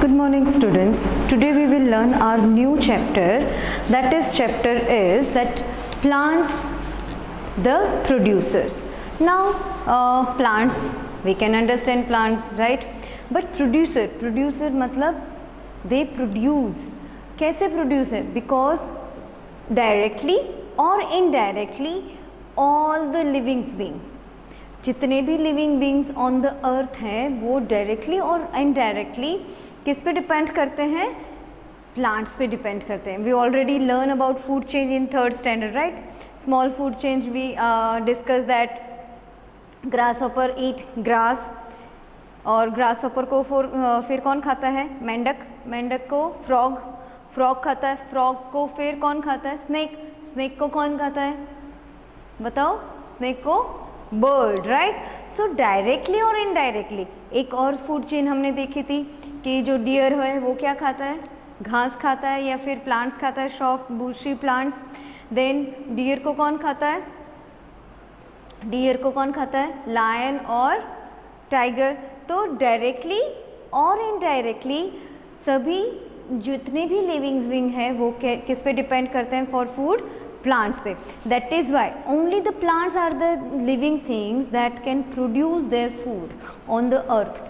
Good morning students. Today we will learn our new chapter. That is chapter is that plants the producers. Now plants, we can understand plants, right? But producer मतलब they produce. कैसे produce है? Because directly or indirectly all the living being, जितने भी living beings on the अर्थ हैं वो directly और indirectly किस पे डिपेंड करते हैं? प्लांट्स पे डिपेंड करते हैं. We already learn about food change in third standard, right? Small food change we discuss that grasshopper eat grass, और ग्रास हॉपर को फिर कौन खाता है? मेंढक. मेंढक को फ्रॉग खाता है. फ्रॉग को फिर कौन खाता है? स्नेक. स्नेक को कौन खाता है? बताओ. स्नेक को बर्ड, राइट? सो डायरेक्टली और इनडायरेक्टली. एक और फूड चेन हमने देखी थी कि जो डियर है वो क्या खाता है? घास खाता है या फिर प्लांट्स खाता है, सॉफ्ट बूशी प्लांट्स. देन डियर को कौन खाता है? डियर को कौन खाता है? लायन और टाइगर. तो डायरेक्टली और इनडायरेक्टली सभी जितने भी लिविंग बीइंग है वो किस पे डिपेंड करते हैं फॉर फूड? प्लांट्स पे. That is why only the plants are the living things that can produce their food on the earth.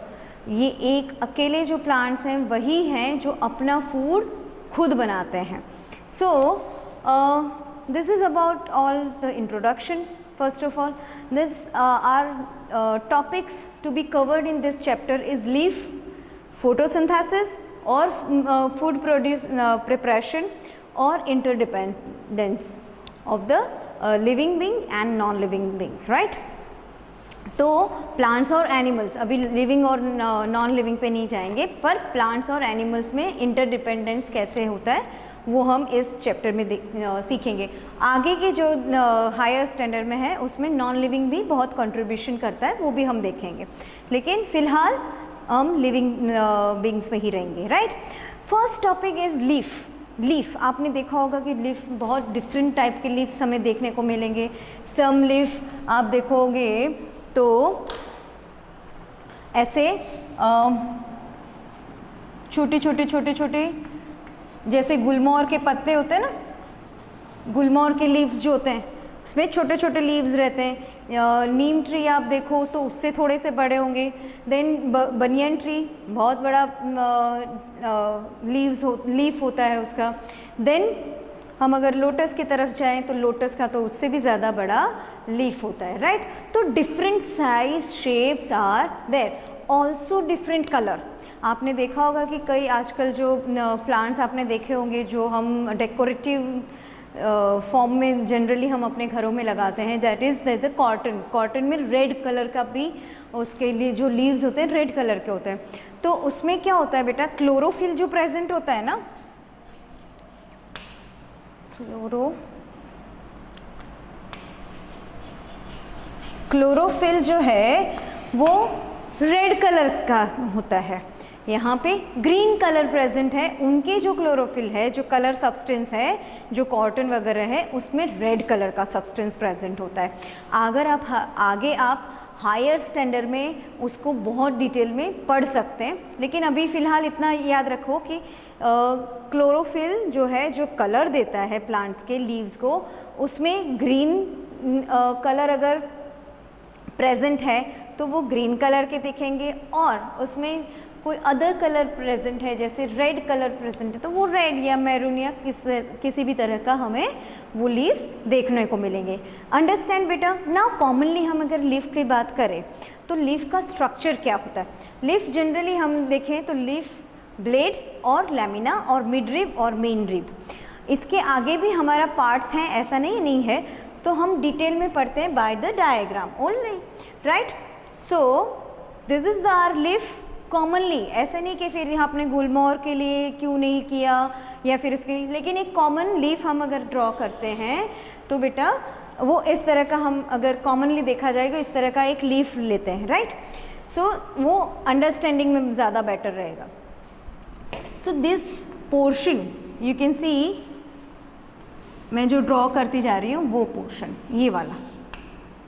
ये एक अकेले जो प्लांट्स हैं वही हैं जो अपना फूड खुद बनाते हैं. So this is about all the introduction. First of all this are topics to be covered in this chapter is leaf, photosynthesis और फूड प्रोड्यूस प्रिपरेशन और interdependence of the living being and non-living being, right? तो plants और animals, अभी living और non living पे नहीं जाएंगे, पर प्लांट्स और एनिमल्स में इंटरडिपेंडेंस कैसे होता है वो हम इस चैप्टर में सीखेंगे. आगे के जो हायर स्टैंडर्ड में है उसमें नॉन लिविंग भी बहुत कंट्रीब्यूशन करता है, वो भी हम देखेंगे. लेकिन फ़िलहाल हम लिविंग बींग्स में ही रहेंगे, right? First topic is leaf. Leaf आपने देखा होगा कि लीफ बहुत डिफरेंट टाइप के लीव्स हमें देखने को मिलेंगे. सम लीफ आप देखोगे तो ऐसे छोटे छोटे जैसे गुलमोहर के पत्ते होते हैं ना, गुलमोहर के लीव्स जो होते हैं उसमें छोटे छोटे लीव्स रहते हैं. नीम ट्री आप देखो तो उससे थोड़े से बड़े होंगे. देन बनियन ट्री बहुत बड़ा लीफ होता है उसका. देन हम अगर लोटस की तरफ जाएं तो लोटस का तो उससे भी ज़्यादा बड़ा लीफ होता है, राइट? तो different size shapes are there, also different colour. आपने देखा होगा कि कई आजकल जो प्लांट्स आपने देखे होंगे जो हम डेकोरेटिव फॉर्म में जनरली हम अपने घरों में लगाते हैं, that is the cotton. Cotton में रेड कलर का भी उसके लिए जो लीव्स होते हैं रेड कलर के होते हैं. तो उसमें क्या होता है बेटा? क्लोरोफिल जो प्रेजेंट होता है ना, क्लोरोफिल जो है वो रेड कलर का होता है. यहाँ पे ग्रीन कलर प्रेजेंट है. उनके जो क्लोरोफिल है, जो कलर सब्सटेंस है, जो कॉटन वगैरह है, उसमें रेड कलर का सब्सटेंस प्रेजेंट होता है. अगर आप आगे आप हायर स्टैंडर्ड में उसको बहुत डिटेल में पढ़ सकते हैं, लेकिन अभी फ़िलहाल इतना याद रखो कि क्लोरोफिल जो है, जो कलर देता है प्लांट्स के लीव्स को, उसमें ग्रीन कलर अगर प्रेजेंट है तो वो ग्रीन कलर के दिखेंगे, और उसमें कोई अदर कलर प्रेजेंट है जैसे रेड कलर प्रेजेंट है तो वो रेड या मैरून या किसी भी तरह का हमें वो लीव्स देखने को मिलेंगे. अंडरस्टैंड बेटा? नाउ कॉमनली हम अगर लीफ की बात करें तो लीफ का स्ट्रक्चर क्या होता है? लीफ जनरली हम देखें तो लीफ ब्लेड और लैमिना और मिड रिब और मेन रिब. इसके आगे भी हमारा पार्ट्स हैं, ऐसा नहीं है. तो हम डिटेल में पढ़ते हैं by the diagram only, right? So this is the our leaf commonly. ऐसा नहीं कि फिर आपने गुलमोहर के लिए क्यों नहीं किया या फिर उसके लिए, लेकिन एक कॉमन लीफ हम अगर ड्रॉ करते हैं तो बेटा वो इस तरह का, हम अगर कॉमनली देखा जाएगा इस तरह का एक लीफ लेते हैं, राइट? सो वो अंडरस्टैंडिंग में ज़्यादा बेटर रहेगा. So this portion you can see, मैं जो ड्रॉ करती जा रही हूँ वो पोर्शन ये वाला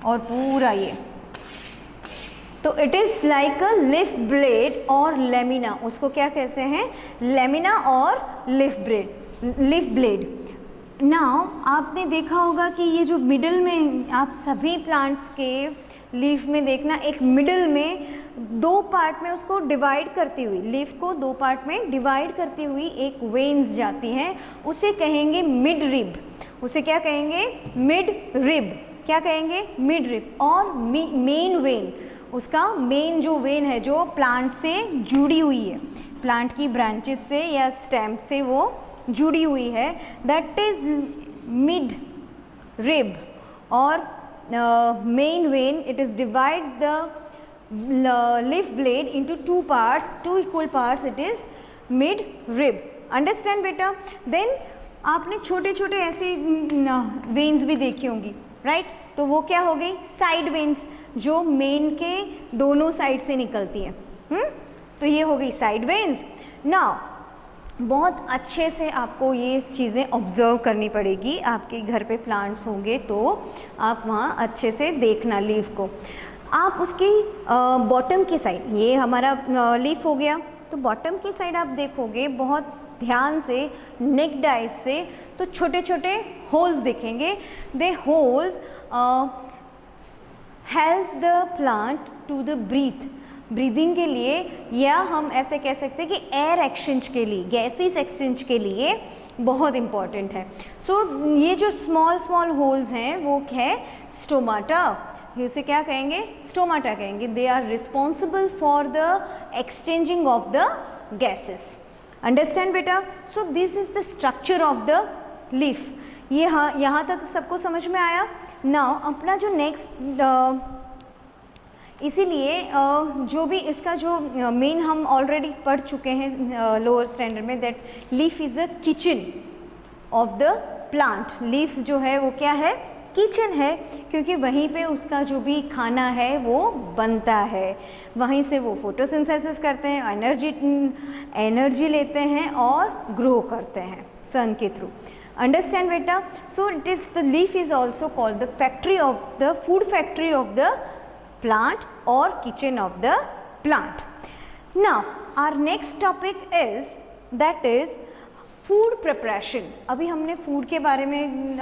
और पूरा ये, तो it is like a leaf blade और लेमिना, उसको क्या कहते हैं, लेमिना और लीफ ब्लेड। नाउ आपने देखा होगा कि ये जो मिडल में, आप सभी प्लांट्स के लीफ में देखना, एक मिडल में दो पार्ट में उसको डिवाइड करती हुई, लीफ को दो पार्ट में डिवाइड करती हुई एक वेन्स जाती हैं, उसे कहेंगे मिड रिब। उसे क्या कहेंगे, मिड रिब। क्या कहेंगे, मिड रिब। और मेन वेन, उसका मेन जो वेन है जो प्लांट से जुड़ी हुई है, प्लांट की ब्रांचेस से या स्टेम से वो जुड़ी हुई है, दैट इज मिड रिब और main vein. It is divide the leaf blade into two parts, two equal parts. It is mid rib. Understand बेटा? Then आपने छोटे छोटे ऐसे वेन्स भी देखी होंगी, राइट? तो वो क्या हो गई, साइड वेन्स, जो मेन के दोनों साइड से निकलती हैं। तो ये हो गई साइड वेन्स। नाउ बहुत अच्छे से आपको ये चीज़ें ऑब्ज़र्व करनी पड़ेगी। आपके घर पे प्लांट्स होंगे तो आप वहाँ अच्छे से देखना लीफ को। आप उसकी बॉटम की साइड, ये हमारा लीफ हो गया, तो बॉटम की साइड आप देखोगे बहुत ध्यान से, नेक्ड आइज से, तो छोटे छोटे होल्स दिखेंगे। They holes help the plant to the breathing के लिए, या हम ऐसे कह सकते हैं कि एयर एक्सचेंज के लिए, गैसेस एक्सचेंज के लिए बहुत इम्पॉर्टेंट है। सो ये जो स्मॉल होल्स हैं वो है स्टोमाटा, उसे क्या कहेंगे, स्टोमाटा कहेंगे। They are responsible for the exchanging of the gases. Understand बेटा? So this is the structure of the leaf. ये यहाँ तक सबको समझ में आया? नाउ अपना जो नेक्स्ट, इसीलिए जो भी इसका जो मेन हम ऑलरेडी पढ़ चुके हैं लोअर स्टैंडर्ड में, that leaf is a kitchen of the plant. Leaf जो है वो क्या है, किचन है, क्योंकि वहीं पे उसका जो भी खाना है वो बनता है, वहीं से वो फोटोसिंथेसिस करते हैं, एनर्जी लेते हैं और ग्रो करते हैं सन के थ्रू। अंडरस्टैंड बेटा? So it is the leaf is also called the factory of the food factory of the plant or kitchen of the plant. Now our next topic is that is food preparation. अभी हमने food के बारे में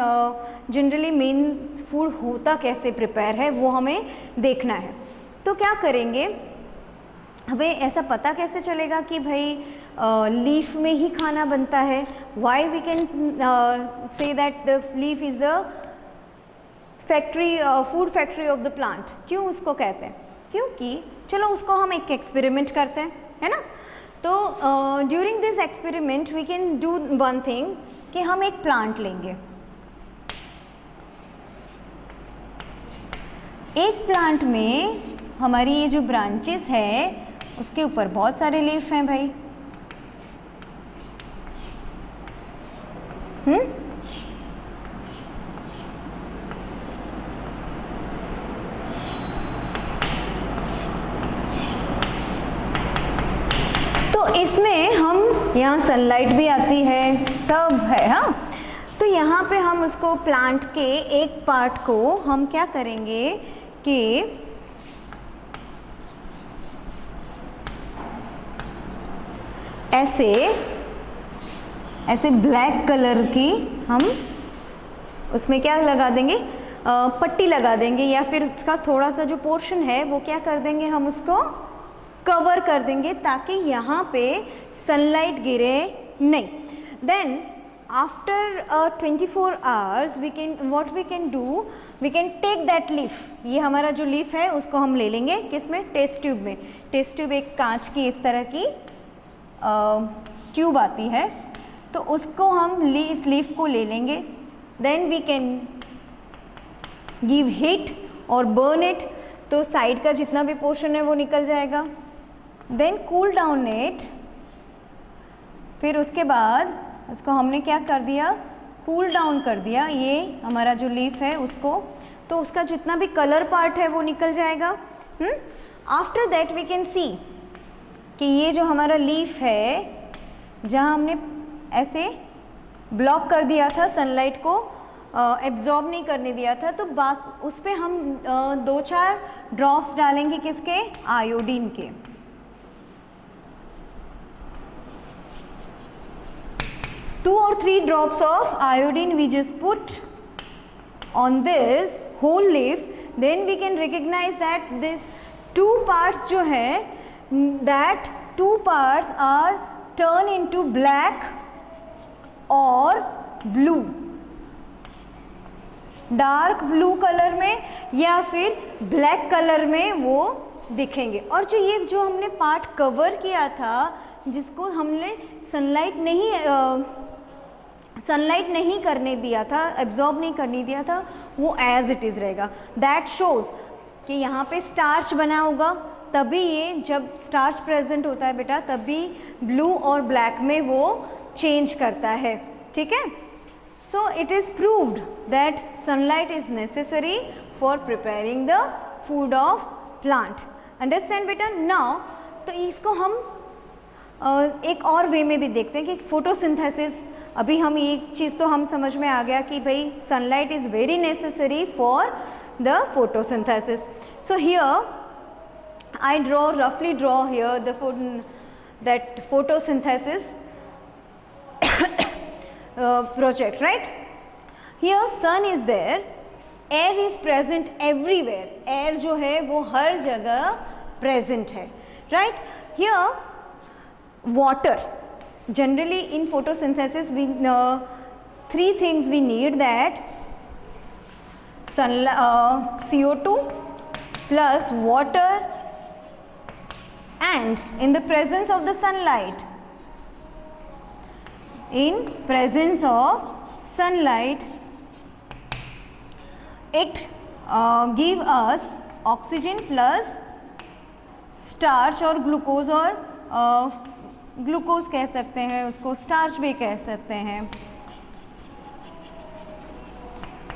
generally main food होता कैसे prepare है वो हमें देखना है। तो क्या करेंगे, हमें ऐसा पता कैसे चलेगा कि भाई लीफ में ही खाना बनता है? Why we can say that the leaf is the factory, food factory of the plant. क्यों उसको कहते हैं? क्योंकि चलो उसको हम एक एक्सपेरिमेंट करते हैं, है ना? तो during this experiment we can do one thing, कि हम एक प्लांट लेंगे। एक प्लांट में हमारी ये जो ब्रांचेस है उसके ऊपर बहुत सारे लीफ हैं भाई। इसमें हम, यहाँ सनलाइट भी आती है, सब है। हाँ, तो यहाँ पे हम उसको प्लांट के एक पार्ट को हम क्या करेंगे कि ऐसे ब्लैक कलर की हम उसमें क्या लगा देंगे, पट्टी लगा देंगे, या फिर उसका थोड़ा सा जो पोर्शन है वो क्या कर देंगे, हम उसको कवर कर देंगे ताकि यहाँ पे सनलाइट गिरे नहीं। Then after 24 hours we can do, we can take that leaf. ये हमारा जो लीफ है उसको हम ले लेंगे, किसमें, टेस्ट ट्यूब में। टेस्ट ट्यूब एक कांच की इस तरह की ट्यूब आती है, तो उसको हम इस लीफ को ले लेंगे। Then we can give heat और बर्न इट, तो साइड का जितना भी पोर्शन है वो निकल जाएगा। देन कूल डाउन इट, फिर उसके बाद उसको हमने क्या कर दिया, कूल डाउन कर दिया ये हमारा जो लीफ है उसको, तो उसका जितना भी कलर पार्ट है वो निकल जाएगा। After that we can see कि ये जो हमारा लीफ है, जहाँ हमने ऐसे ब्लॉक कर दिया था सनलाइट को, एब्जॉर्ब नहीं करने दिया था, तो उस पर हम 2-4 ड्रॉप्स डालेंगे किसके, आयोडीन के। 2 or 3 drops of iodine we just put on this whole leaf, then we can recognize that this 2 parts जो है, that 2 parts are turn into black और blue, डार्क ब्लू कलर में या फिर ब्लैक कलर में वो दिखेंगे। और जो ये जो हमने पार्ट कवर किया था, जिसको हमने सनलाइट नहीं करने दिया था, एब्जॉर्ब नहीं करने दिया था, वो एज इट इज़ रहेगा। दैट शोज कि यहाँ पे स्टार्च बना होगा, तभी ये जब स्टार्च प्रेजेंट होता है बेटा, तभी ब्लू और ब्लैक में वो चेंज करता है, ठीक है। So it is proved that sunlight is necessary for preparing the food of plant. Understand बेटा। नाउ तो इसको हम एक और वे में भी देखते हैं कि फोटोसिंथेसिस। अभी हम एक चीज़ तो हम समझ में आ गया कि भाई sunlight is very necessary for the photosynthesis. So here I roughly draw here that photosynthesis project, right? Here sun is there, air is present everywhere, air जो है वो हर जगह present है, right? Here water, generally in photosynthesis we 3 things we need, that CO2 plus water and in the presence of the sunlight, it give us oxygen plus starch और glucose, और glucose कह सकते हैं उसको, स्टार्च भी कह सकते हैं।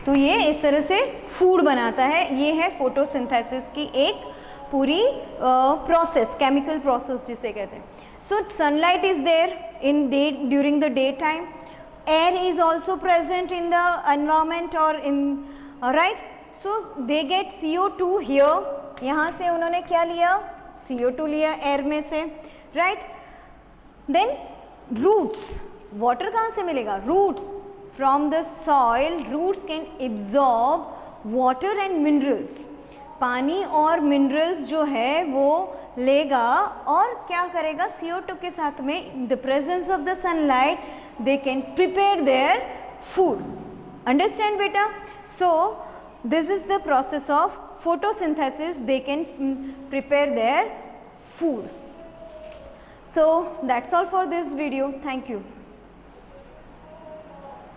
तो ये इस तरह से फूड बनाता है। ये है फोटोसिंथेसिस की एक पूरी प्रोसेस, केमिकल प्रोसेस जिसे कहते हैं। So sunlight is there in during the day time, air is also present in the environment और in, right. So they get CO2 here, यहाँ से उन्होंने क्या लिया, CO2 लिया एयर में से, राइट। देन रूट्स, वाटर कहाँ से मिलेगा, roots from the soil, roots can absorb water and minerals, पानी और मिनरल्स जो है वो लेगा और क्या करेगा, CO2 के साथ में, in the presence of the sunlight they can prepare their food. Understand बेटा। So this is the process of photosynthesis, they can prepare their food. So that's all for this video. Thank you.